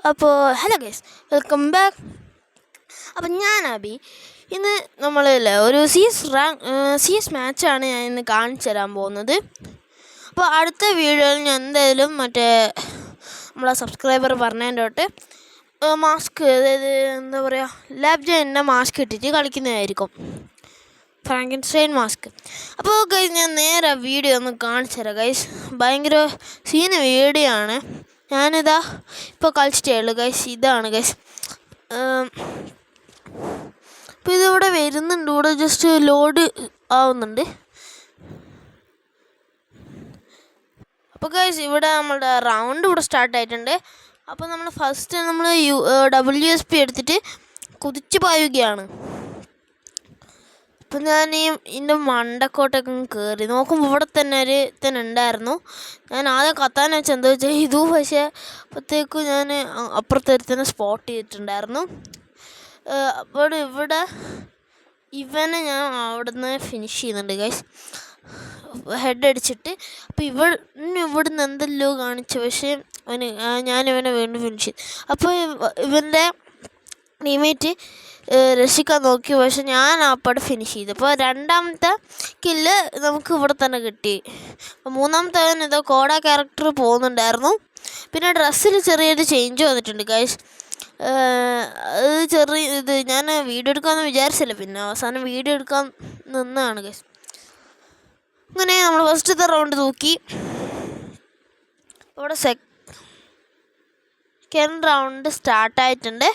അപ്പോൾ hello guys, welcome back. അപ്പം ഞാൻ അബി. ഇന്ന് നമ്മളല്ലേ ഒരു CS മാച്ചാണ് ഞാൻ ഇന്ന് കാണിച്ചു തരാൻ പോകുന്നത്. അപ്പോൾ അടുത്ത വീഡിയോയിൽ ഞാൻ എന്തായാലും നമ്മളെ സബ്സ്ക്രൈബർ പറഞ്ഞതിൻ്റെ തൊട്ട് മാസ്ക്, അതായത് എന്താ പറയുക, ലാബ്ജൻ്റെ മാസ്ക് ഇട്ടിട്ട് കളിക്കുന്നതായിരിക്കും, ഫ്രാങ്കൻസ്റ്റൈൻ മാസ്ക്. അപ്പോൾ ഗൈസ്, ഞാൻ നേരെ വീഡിയോ ഒന്ന് കാണിച്ചു തരാം ഗൈസ്. ഭയങ്കര വീഡിയോ ആണ്. ഞാനിതാ ഇപ്പോൾ കളിച്ചിട്ടേ ഉള്ളൂ ഗൈസ്. ഇതാണ് ഗൈസ്. അപ്പോൾ ഇതിവിടെ വരുന്നുണ്ട്, ഇവിടെ ജസ്റ്റ് ലോഡ് ആവുന്നുണ്ട്. അപ്പോൾ ഗൈസ്, ഇവിടെ നമ്മളുടെ റൗണ്ട് ഇവിടെ സ്റ്റാർട്ടായിട്ടുണ്ട്. അപ്പോൾ നമ്മൾ ഫസ്റ്റ് WSP എടുത്തിട്ട് കുതിച്ച് പായുകയാണ്. അപ്പം ഞാൻ ഇതിൻ്റെ മണ്ടക്കോട്ടൊക്കെ കയറി നോക്കുമ്പോൾ ഇവിടെ തന്നെ ഉണ്ടായിരുന്നു. ഞാൻ ആദ്യം കത്താൻ വെച്ച് എന്തോ ചെയ്തു, പക്ഷേ അപ്പോഴത്തേക്കും ഞാൻ അപ്പുറത്തെ സ്പോട്ട് ചെയ്തിട്ടുണ്ടായിരുന്നു. അപ്പോൾ ഇവനെ ഞാൻ അവിടെ നിന്ന് ഫിനിഷ് ചെയ്യുന്നുണ്ട് ഗൈസ്, ഹെഡ് അടിച്ചിട്ട്. അപ്പോൾ ഇവിടുന്ന് എന്തെല്ലോ കാണിച്ചു, പക്ഷേ ഞാനിവനെ വീണ്ടും ഫിനിഷ് ചെയ്തു. അപ്പോൾ ഇവൻ്റെ ടീമേറ്റ് രക്ഷിക്കാൻ നോക്കി, പക്ഷെ ഞാൻ അപ്പോഴെ ഫിനിഷ് ചെയ്തു. അപ്പോൾ രണ്ടാമത്തെ കില്ല് നമുക്ക് ഇവിടെ തന്നെ കിട്ടി. അപ്പോൾ മൂന്നാമത്തെ ഇതോ കോഡ ക്യാരക്ടർ പോകുന്നുണ്ടായിരുന്നു. പിന്നെ ഡ്രസ്സിൽ ചെറിയൊരു ചേഞ്ച് വന്നിട്ടുണ്ട് ഗൈസ്. ഇത് ഞാൻ വീഡിയോ എടുക്കാമെന്ന് വിചാരിച്ചില്ല, പിന്നെ അവസാനം വീഡിയോ എടുക്കാൻ നിന്നാണ് ഗൈസ്. അങ്ങനെ നമ്മൾ ഫസ്റ്റത്തെ റൗണ്ട് തൂക്കി. ഇവിടെ സെക്കൻഡ് റൗണ്ട് സ്റ്റാർട്ടായിട്ടുണ്ട്.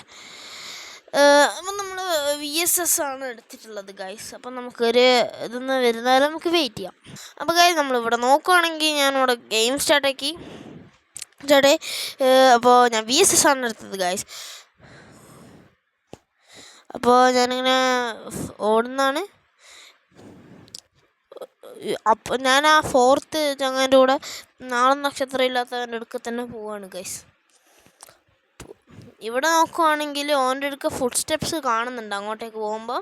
അപ്പം നമ്മൾ VSS ആണ് എടുത്തിട്ടുള്ളത് ഗൈസ്. അപ്പം നമുക്കൊരു ഇതൊന്ന് വരുന്നാലും നമുക്ക് വെയിറ്റ് ചെയ്യാം. അപ്പോൾ ഗൈസ്, നമ്മളിവിടെ നോക്കുകയാണെങ്കിൽ ഞാനിവിടെ ഗെയിം സ്റ്റാർട്ടാക്കി. അപ്പോൾ ഞാൻ VSS ആണ് എടുത്തത് ഗൈസ്. അപ്പോൾ ഞാനിങ്ങനെ ഓടുന്നതാണ്. അപ്പോൾ ഞാൻ ആ ഫോർത്ത് ചങ്ങാൻ്റെ കൂടെ നാളെ നക്ഷത്രം ഇല്ലാത്തവൻ്റെ അടുക്ക തന്നെ പോവാണ് ഗൈസ്. ഇവിടെ നോക്കുവാണെങ്കിൽ ഓൻ്റെ അടുക്ക ഫുഡ് സ്റ്റെപ്സ് കാണുന്നുണ്ട് അങ്ങോട്ടേക്ക് പോകുമ്പോൾ.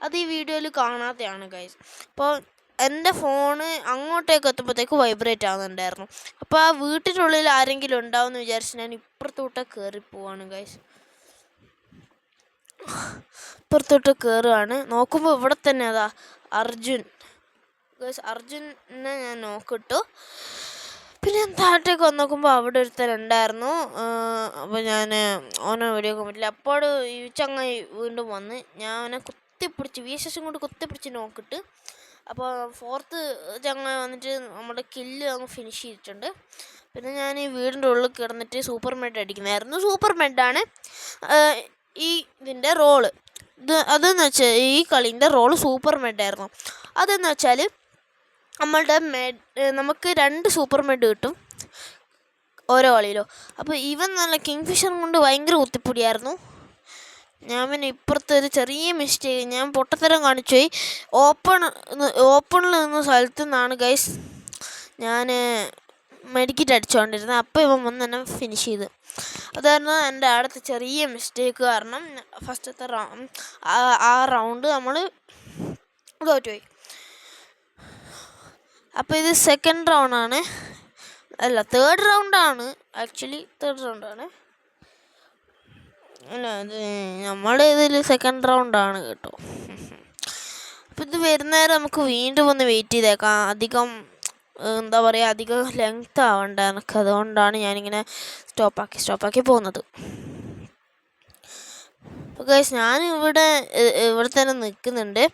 അത് ഈ വീഡിയോയിൽ കാണാത്തതാണ് ഗൈസ്. അപ്പോൾ എൻ്റെ ഫോണ് അങ്ങോട്ടേക്ക് എത്തുമ്പോഴത്തേക്ക് വൈബ്രേറ്റ് ആകുന്നുണ്ടായിരുന്നു. അപ്പോൾ ആ വീട്ടിനുള്ളിൽ ആരെങ്കിലും ഉണ്ടാവുമെന്ന് വിചാരിച്ച് ഞാൻ ഇപ്പുറത്തോട്ട് കയറിപ്പോവാണ് ഗൈസ്. ഇപ്പുറത്തോട്ട് കയറുകയാണ്. നോക്കുമ്പോൾ ഇവിടെ തന്നെ അതാ അർജുൻ ഗൈസ്. അർജുനെ ഞാൻ നോക്കിട്ടു. പിന്നെ ഞാൻ താഴത്തേക്ക് വന്ന് നോക്കുമ്പോൾ അവിടെ ഒരുത്തരുണ്ടായിരുന്നു. അപ്പോൾ ഞാൻ ഓനെ വെടിയൊക്കെ പറ്റില്ല. അപ്പോൾ ഈ ചങ്ങായി വീണ്ടും വന്ന് ഞാൻ അവനെ കുത്തിപ്പിടിച്ച് VSS കൊണ്ട് കുത്തിപ്പിടിച്ച് നോക്കിട്ട്. അപ്പോൾ ഫോർത്ത് ചങ്ങായി വന്നിട്ട് നമ്മുടെ കില്ല് അങ്ങ് ഫിനിഷ് ചെയ്തിട്ടുണ്ട്. പിന്നെ ഞാൻ ഈ വീടിൻ്റെ ഉള്ളിൽ കിടന്നിട്ട് സൂപ്പർ മെഡ് അടിക്കുന്നതായിരുന്നു. സൂപ്പർ മെഡാണ് ഇതിൻ്റെ റോള്. അതെന്ന് വെച്ചാൽ ഈ കളീൻ്റെ റോള് സൂപ്പർ മെഡായിരുന്നു. അതെന്ന് വെച്ചാൽ നമുക്ക് 2 സൂപ്പർ മെഡ് കിട്ടും ഓരോ കളിയിലോ. അപ്പോൾ ഇവൻ നല്ല കിങ്ഫിഷർ കൊണ്ട് ഭയങ്കര കുത്തിപ്പൊടിയായിരുന്നു. ഞാൻ പിന്നെ ഇപ്പുറത്തെ ഒരു ചെറിയ മിസ്റ്റേക്ക്, ഞാൻ പൊട്ടത്തരം കാണിച്ചു പോയി. ഓപ്പണിൽ നിന്ന സ്ഥലത്തു നിന്നാണ് ഗൈസ് ഞാൻ മെഡിക്കറ്റ് അടിച്ചുകൊണ്ടിരുന്നത്. അപ്പോൾ ഇവൻ വന്ന് തന്നെ ഫിനിഷ് ചെയ്ത്. അതായിരുന്നു എൻ്റെ അടുത്ത ചെറിയ മിസ്റ്റേക്ക് കാരണം ഫസ്റ്റത്തെ ആ റൗണ്ട് നമ്മൾ തോറ്റുപോയി. അപ്പോൾ ഇത് സെക്കൻഡ് റൗണ്ടാണ്, അല്ല തേർഡ് റൗണ്ടാണ്. തേർഡ് റൗണ്ടാണ്. അല്ല, ഇത് നമ്മുടെ ഇതിൽ സെക്കൻഡ് റൗണ്ടാണ് കേട്ടോ. അപ്പോൾ ഇത് വരുന്നേരം നമുക്ക് വീണ്ടും ഒന്ന് വെയിറ്റ് ചെയ്തേക്കാം. അധികം എന്താ പറയുക, അധികം ലെങ്ത് ആവണ്ട എനിക്ക്. അതുകൊണ്ടാണ് ഞാനിങ്ങനെ സ്റ്റോപ്പാക്കി പോകുന്നത്. അപ്പോൾ ഗൈസ്, ഞാൻ ഇവിടെ തന്നെ നിൽക്കുന്നുണ്ട്.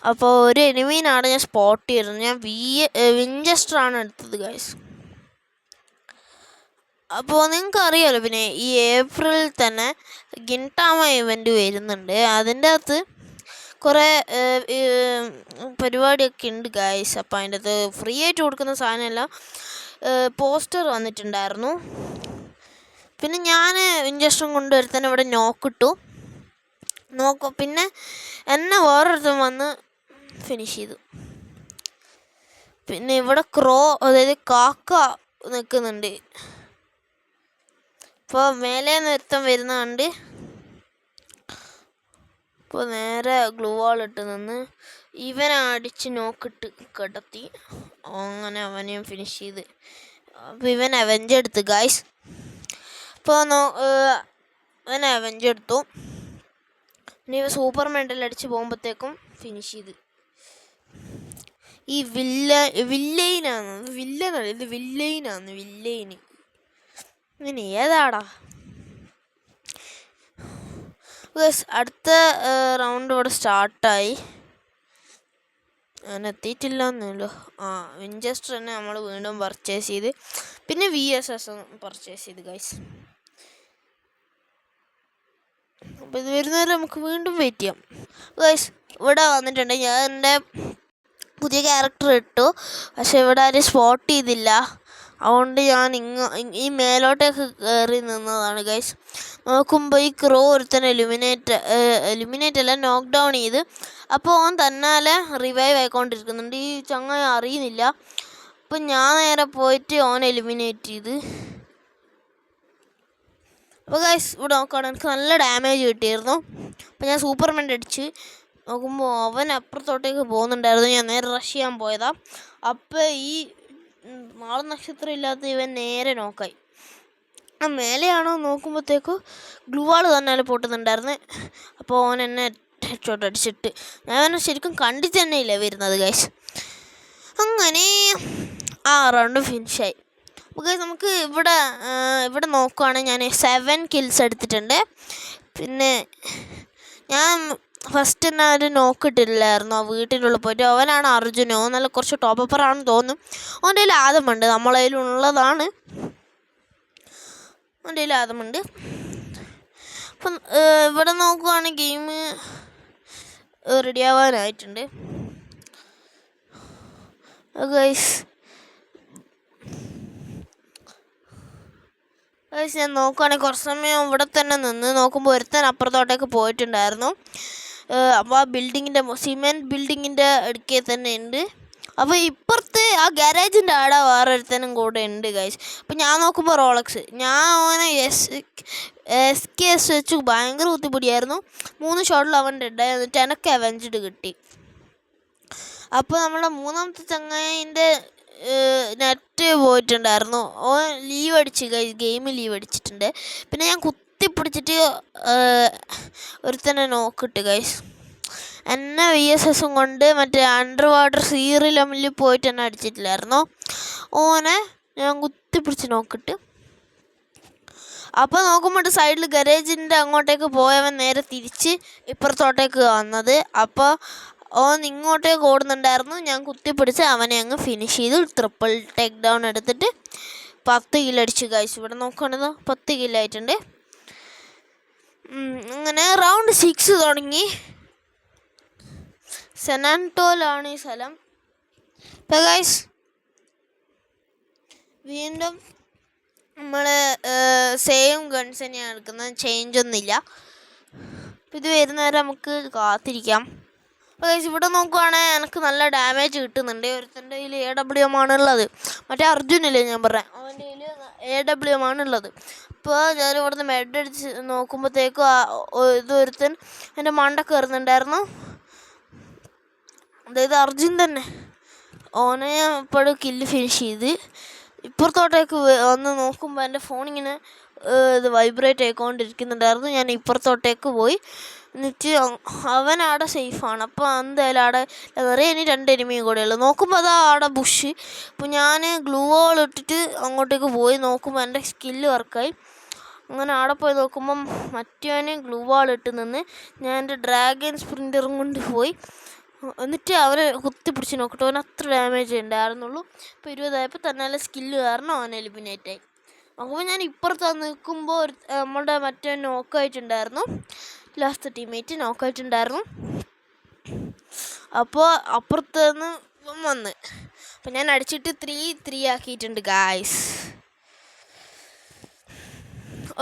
അപ്പോൾ ഒരു എനിമീനാണ് ഞാൻ സ്പോട്ട് ചെയ്തത്. ഞാൻ വിഞ്ചസ്റ്റർ ആണ് എടുത്തത് ഗൈസ്. അപ്പോൾ നിങ്ങൾക്ക് അറിയാമല്ലോ, പിന്നെ ഈ ഏപ്രിലിൽ തന്നെ ഗിൻടാമ ഇവൻ്റ് വരുന്നുണ്ട്. അതിൻ്റെ അകത്ത് കുറേ പരിപാടിയൊക്കെ ഉണ്ട് ഗൈസ്. അപ്പോൾ അതിൻ്റെ അകത്ത് ഫ്രീ ആയിട്ട് കൊടുക്കുന്ന സാധനമെല്ലാം പോസ്റ്റർ വന്നിട്ടുണ്ടായിരുന്നു. പിന്നെ ഞാൻ വിഞ്ചസ്റ്ററും കൊണ്ടുവരുത്തന്നെ ഇവിടെ നോക്കിട്ടു. പിന്നെ എന്നെ വേറൊരുത്തൻ വന്ന് ഫിനിഷ് ചെയ്തു. പിന്നെ ഇവിടെ അതായത് കാക്ക നിൽക്കുന്നുണ്ട്. ഇപ്പോൾ മേലെ നിർത്തം വരുന്നുണ്ട്. ഇപ്പോൾ നേരെ ഗ്ലൂ വാൾ ഇട്ട് നിന്ന് ഇവനെ അടിച്ച് നോക്കിട്ട് കിടത്തി. അങ്ങനെ അവനെയും ഫിനിഷ് ചെയ്ത്. അപ്പോൾ ഇവൻ അവെഞ്ച് എടുത്ത് ഗൈസ്. ഇപ്പോൾ അവനെ അവഞ്ച് എടുത്തു. ഇനി സൂപ്പർ മെഡൽ അടിച്ച് പോകുമ്പോഴത്തേക്കും ഫിനിഷ് ചെയ്ത്. ഈ വില്ലൈനാണ് വില്ലനല്ല, ഇത് വില്ലൈനാണ് വില്ലൈന്. ഇങ്ങനെ ഏതാടാ? അടുത്ത റൗണ്ട് ഇവിടെ സ്റ്റാർട്ടായി. ഞാൻ എത്തിയിട്ടില്ല എന്നല്ലോ. വിൻചെസ്റ്റർ തന്നെ നമ്മൾ വീണ്ടും പർച്ചേസ് ചെയ്ത്. പിന്നെ VSS പർച്ചേസ് ചെയ്ത് ഗൈസ്. അപ്പോൾ ഇത് വരുന്നവരെ നമുക്ക് വീണ്ടും വെയിറ്റ് ചെയ്യാം ഗൈസ്. ഇവിടെ വന്നിട്ടുണ്ട്. ഞാൻ എൻ്റെ പുതിയ ക്യാരക്ടർ ഇട്ടു, പക്ഷെ ഇവിടെ ആരും സ്പോട്ട് ചെയ്തില്ല. അതുകൊണ്ട് ഞാൻ ഈ മേലോട്ടേക്ക് കയറി നിന്നതാണ് ഗൈസ്. നോക്കുമ്പോൾ ഈ ക്രോ ഒരുത്തന്നെ എലിമിനേറ്റ് അല്ല, നോക്ക് ഡൗൺ ചെയ്ത്. അപ്പോൾ ഓൻ തന്നാലെ റിവൈവ് ആയിക്കൊണ്ടിരിക്കുന്നുണ്ട്. ഈ ചങ്ങായി അറിയുന്നില്ല. അപ്പം ഞാൻ നേരെ പോയിട്ട് ഓൻ എലിമിനേറ്റ് ചെയ്ത്. അപ്പോൾ ഗൈസ് ഇവിടെ നോക്കുകയാണ്, എനിക്ക് നല്ല ഡാമേജ് കിട്ടിയിരുന്നു. അപ്പോൾ ഞാൻ സൂപ്പർമാൻ അടിച്ച് നോക്കുമ്പോൾ അവൻ അപ്പുറത്തോട്ടേക്ക് പോകുന്നുണ്ടായിരുന്നു. ഞാൻ നേരെ റഷ് ചെയ്യാൻ പോയതാണ്. അപ്പോൾ ഈ മാള നക്ഷത്രം ഇല്ലാത്ത ഇവൻ നേരെ നോക്കായി. മേലെയാണോ നോക്കുമ്പോഴത്തേക്കും ഗ്ലൂവാൾ തന്നെ പൊട്ടുന്നുണ്ടായിരുന്നു. അപ്പോൾ ഓൻ എന്നെ ഹെഡ്ഷോട്ട് അടിച്ചിട്ട് ഞാൻ ശരിക്കും കണ്ടിട്ട് തന്നെ ഇല്ല വരുന്നത് ഗൈസ്. അങ്ങനെ ആ റൗണ്ട് ഫിനിഷായി. ഗൈസ് നമുക്ക് ഇവിടെ നോക്കുവാണെങ്കിൽ ഞാൻ 7 kills എടുത്തിട്ടുണ്ട്. പിന്നെ ഞാൻ ഫസ്റ്റ് തന്നെ ഒരു നോക്കിട്ടില്ലായിരുന്നു. വീട്ടിനുള്ളിൽ പോയിട്ട് അവനാണ് അർജുനോ, നല്ല കുറച്ച് ടോപ്പറാണെന്ന് തോന്നും. അവൻ്റെ കയ്യിൽ ആദമുണ്ട്, നമ്മളെ കയ്യിലുള്ളതാണ്. അവൻ്റെ കയ്യിൽ ആദമുണ്ട്. അപ്പം ഇവിടെ നോക്കുവാണെങ്കിൽ ഗെയിം റെഡി ആവാനായിട്ടുണ്ട് ഗൈസ്. ഞാൻ നോക്കുകയാണെങ്കിൽ കുറച്ച് സമയം ഇവിടെ തന്നെ നിന്ന് നോക്കുമ്പോൾ ഒരുത്തൻ അപ്പുറത്തോട്ടേക്ക് പോയിട്ടുണ്ടായിരുന്നു. അപ്പോൾ ആ സിമെൻറ്റ് ബിൽഡിങ്ങിൻ്റെ അടുക്കേ തന്നെ ഉണ്ട്. അപ്പോൾ ഇപ്പുറത്ത് ആ ഗാരേജിൻ്റെ ആടെ വേറെ ഒരുത്തനും കൂടെ ഉണ്ട് ഗൈസ്. അപ്പോൾ ഞാൻ നോക്കുമ്പോൾ റോളക്സ്, ഞാൻ അവനെ SKS വെച്ച് ഭയങ്കര കുത്തിപ്പൊടിയായിരുന്നു. 3 ഷോട്ടിൽ അവൻ ഡെഡായി. എന്നിട്ട് എനിക്ക് അവഞ്ചഡ് കിട്ടി. അപ്പോൾ നമ്മളെ മൂന്നാമത്തെ ചങ്ങായിൻ്റെ നെറ്റ് പോയിട്ടുണ്ടായിരുന്നു. ഓൻ ലീവ് അടിച്ച് ഗെയിം ലീവ് അടിച്ചിട്ടുണ്ട്. പിന്നെ ഞാൻ കുത്തിപ്പിടിച്ചിട്ട് ഒരുത്തന്നെ നോക്കിട്ട് ഗൈസ്. എന്നെ VSS കൊണ്ട് മറ്റേ അണ്ടർ വാട്ടർ സീറിൽ പോയിട്ട് എന്നെ അടിച്ചിട്ടില്ലായിരുന്നു. ഓനെ ഞാൻ കുത്തിപ്പിടിച്ച് നോക്കിട്ട് അപ്പോൾ നോക്കുമ്പോൾ സൈഡിൽ ഗരേജിൻ്റെ അങ്ങോട്ടേക്ക് പോയവൻ നേരെ തിരിച്ച് ഇപ്പുറത്തോട്ടേക്ക് വന്നത്. അപ്പോൾ ഓൻ ഇങ്ങോട്ടേക്ക് ഓടുന്നുണ്ടായിരുന്നു. ഞാൻ കുത്തിപ്പിടിച്ച് അവനെ അങ്ങ് ഫിനിഷ് ചെയ്തു. ട്രിപ്പിൾ ടേക്ക് ഡൗൺ എടുത്തിട്ട് 10 kill അടിച്ചു ഗൈസ്. ഇവിടെ നോക്കുകയാണെന്നോ 10 kill ആയിട്ടുണ്ട്. അങ്ങനെ റൗണ്ട് 6 തുടങ്ങി. സെനാൻറ്റോലാണ് ഈ സ്ഥലം. അപ്പോൾ ഗൈസ് വീണ്ടും നമ്മൾ സെയിം ഗൺസ് തന്നെയാണ് എടുക്കുന്നത്, ചേഞ്ച് ഒന്നുമില്ല. അപ്പോൾ ഇത് വരുന്നവരെ നമുക്ക് കാത്തിരിക്കാം. അപ്പോൾ ഗൈസ് ഇവിടെ നോക്കുവാണെങ്കിൽ എനിക്ക് നല്ല ഡാമേജ് കിട്ടുന്നുണ്ട്. ഒരുത്തൻ്റെ കയ്യിൽ AWM ആണുള്ളത്. മറ്റേ അർജുനില്ലേ ഞാൻ പറയാം, അവൻ്റെ കയ്യിൽ AWM ആണുള്ളത്. അപ്പോൾ ഞാൻ ഇവിടുന്ന് മെഡ് അടിച്ച് നോക്കുമ്പോഴത്തേക്കും ഇതൊരുത്തൻ എൻ്റെ മണ്ട കയറുന്നുണ്ടായിരുന്നു. അതായത് അർജുൻ തന്നെ. ഓനെ ഞാൻ ഇപ്പോഴും കില്ല് ഫിനിഷ് ചെയ്ത് ഇപ്പുറത്തോട്ടേക്ക് വന്ന് നോക്കുമ്പോൾ എൻ്റെ ഫോണിങ്ങനെ ഇത് വൈബ്രേറ്റ് ആയിക്കൊണ്ടിരിക്കുന്നുണ്ടായിരുന്നു. ഞാൻ ഇപ്പുറത്തോട്ടേക്ക് പോയി. എന്നിട്ട് അവനവിടെ സേഫാണ്. അപ്പോൾ എന്തായാലും അവിടെ നിറയെ ഇനി 2 എനിമിയും കൂടെ ഉള്ളു. നോക്കുമ്പോൾ അതാ അവിടെ ബുഷ്. അപ്പോൾ ഞാൻ ഗ്ലൂ വാൾ ഇട്ടിട്ട് അങ്ങോട്ടേക്ക് പോയി നോക്കുമ്പോൾ എൻ്റെ സ്കില്ല് വർക്കായി. അങ്ങനെ അവിടെ പോയി നോക്കുമ്പം മറ്റവന് ഗ്ലൂ വാൾ ഇട്ട് നിന്ന് ഞാൻ എൻ്റെ ഡ്രാഗൺ സ്പ്രിൻ്ററും കൊണ്ട് പോയി. എന്നിട്ട് അവനെ കുത്തിപ്പിടിച്ച് നോക്കട്ടെ. അവന് അത്ര ഡാമേജ് ഉണ്ടായിരുന്നുള്ളൂ. ഇപ്പോൾ 20 ആയപ്പോൾ തന്നെ സ്കില്ല് കാരണം അവൻ എലിമിനേറ്റായി. അപ്പോൾ ഞാൻ ഇപ്പുറത്ത് നിൽക്കുമ്പോൾ നമ്മളുടെ മറ്റേ നോക്കായിട്ടുണ്ടായിരുന്നു, ലാസ്റ്റ് ടീമേറ്റ് നോക്കായിട്ടുണ്ടായിരുന്നു. അപ്പോൾ അപ്പുറത്ത് നിന്ന് വന്ന് അപ്പോൾ ഞാൻ അടിച്ചിട്ട് 3-3 ആക്കിയിട്ടുണ്ട് ഗായ്സ്.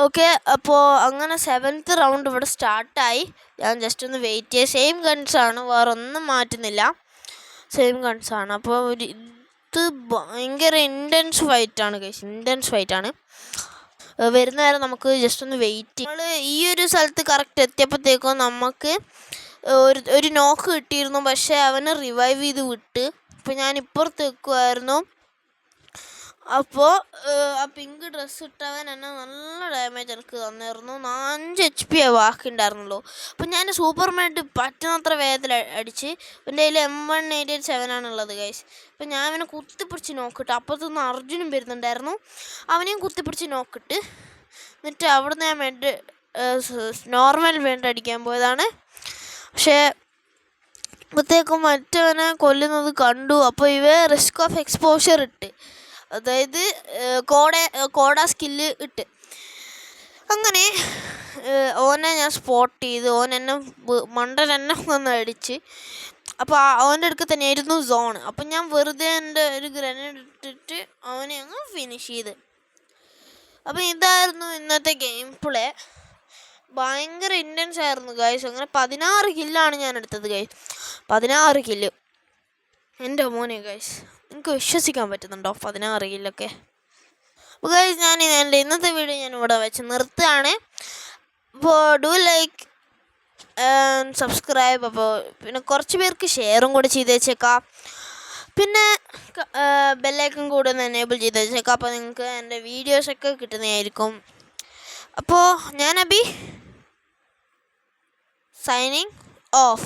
ഓക്കെ, അപ്പോൾ അങ്ങനെ 7th റൗണ്ട് ഇവിടെ സ്റ്റാർട്ടായി. ഞാൻ ജസ്റ്റ് ഒന്ന് വെയിറ്റ് ചെയ്യുക. സെയിം ഗൺസാണ്, വേറെ ഒന്നും മാറ്റുന്നില്ല, സെയിം ഗൺസാണ്. അപ്പോൾ ഇത് ഭയങ്കര ഇൻറ്റൻസ് ഫൈറ്റാണ് ഗൈസ്, ഇൻറ്റൻസ് ഫൈറ്റാണ്. വരുന്ന നേരം നമുക്ക് ജസ്റ്റ് ഒന്ന് വെയിറ്റ് ചെയ്യും. നമ്മൾ ഈ ഒരു സ്ഥലത്ത് കറക്റ്റ് എത്തിയപ്പോഴത്തേക്കും നമുക്ക് ഒരു നോക്ക് കിട്ടിയിരുന്നു. പക്ഷേ അവന് റിവൈവ് ചെയ്ത് വിട്ട്. അപ്പോൾ ഞാൻ ഇപ്പുറത്ത് വെക്കുമായിരുന്നു. അപ്പോൾ ആ പിങ്ക് ഡ്രസ്സ് ഇട്ടവൻ എന്നെ നല്ല ഡാമേജ് എനിക്ക് തന്നിരുന്നു. 5 HP ബാക്കി ഉണ്ടായിരുന്നുള്ളൂ. അപ്പോൾ ഞാൻ സൂപ്പർമായിട്ട് പറ്റുന്നത്ര വേഗത്തിൽ അടിച്ച്. എൻ്റെ കയ്യിൽ M187 ആണുള്ളത് ഗൈസ്. അപ്പോൾ ഞാൻ അവനെ കുത്തിപ്പിടിച്ച് നോക്കിട്ട് അപ്പുറത്തുനിന്ന് അർജുനും വരുന്നുണ്ടായിരുന്നു. അവനെയും കുത്തിപ്പിടിച്ച് നോക്കിട്ട് എന്നിട്ട് അവിടുന്ന് ഞാൻ നോർമൽ വേണ്ട അടിക്കാൻ പോയതാണ്. പക്ഷേ അപ്പോഴത്തേക്കും മറ്റവനെ കൊല്ലുന്നത് കണ്ടു. അപ്പോൾ റിസ്ക് ഓഫ് എക്സ്പോഷർ ഇട്ട്, അതായത് കോഡ സ്കില്ല് ഇട്ട്. അങ്ങനെ ഓനെ ഞാൻ സ്പോട്ട് ചെയ്ത് ഓൻ എന്നെ മണ്ടനെന്നെ വന്ന് അടിച്ച്. അപ്പോൾ അവൻ്റെ അടുക്ക് തന്നെയായിരുന്നു സോൺ. അപ്പം ഞാൻ വെറുതെ എൻ്റെ ഒരു ഗ്രനേഡ് ഇട്ടിട്ട് അവനെ അങ്ങ് ഫിനിഷ് ചെയ്ത്. അപ്പം ഇതായിരുന്നു ഇന്നത്തെ ഗെയിം പ്ലേ. ഭയങ്കര ഇൻറ്റൻസ് ആയിരുന്നു ഗൈസ്. അങ്ങനെ 16 കില്ലാണ് ഞാൻ എടുത്തത് ഗൈസ്. 16 കില്ല്, എൻ്റെ മോനെ ഗൈസ്. നിങ്ങൾക്ക് വിശ്വസിക്കാൻ പറ്റുന്നുണ്ടോ 16 കില്ലൊക്കെ? അപ്പോൾ ഗൈസ് ഞാൻ എൻ്റെ ഇന്നത്തെ വീഡിയോ ഞാൻ ഇവിടെ വെച്ച് നിർത്തുകയാണ്. അപ്പോൾ ഡു ലൈക്ക് ആൻഡ് സബ്സ്ക്രൈബ്. അപ്പോൾ പിന്നെ കുറച്ച് പേർക്ക് ഷെയറും കൂടെ ചെയ്ത് വെച്ചേക്കാം. പിന്നെ ബെല്ലൈക്കൺ കൂടെ ഒന്ന് എനേബിൾ ചെയ്ത് വെച്ചേക്കാം. അപ്പോൾ നിങ്ങൾക്ക് എൻ്റെ വീഡിയോസൊക്കെ കിട്ടുന്നതായിരിക്കും. അപ്പോൾ ഞാൻ അബി, signing off.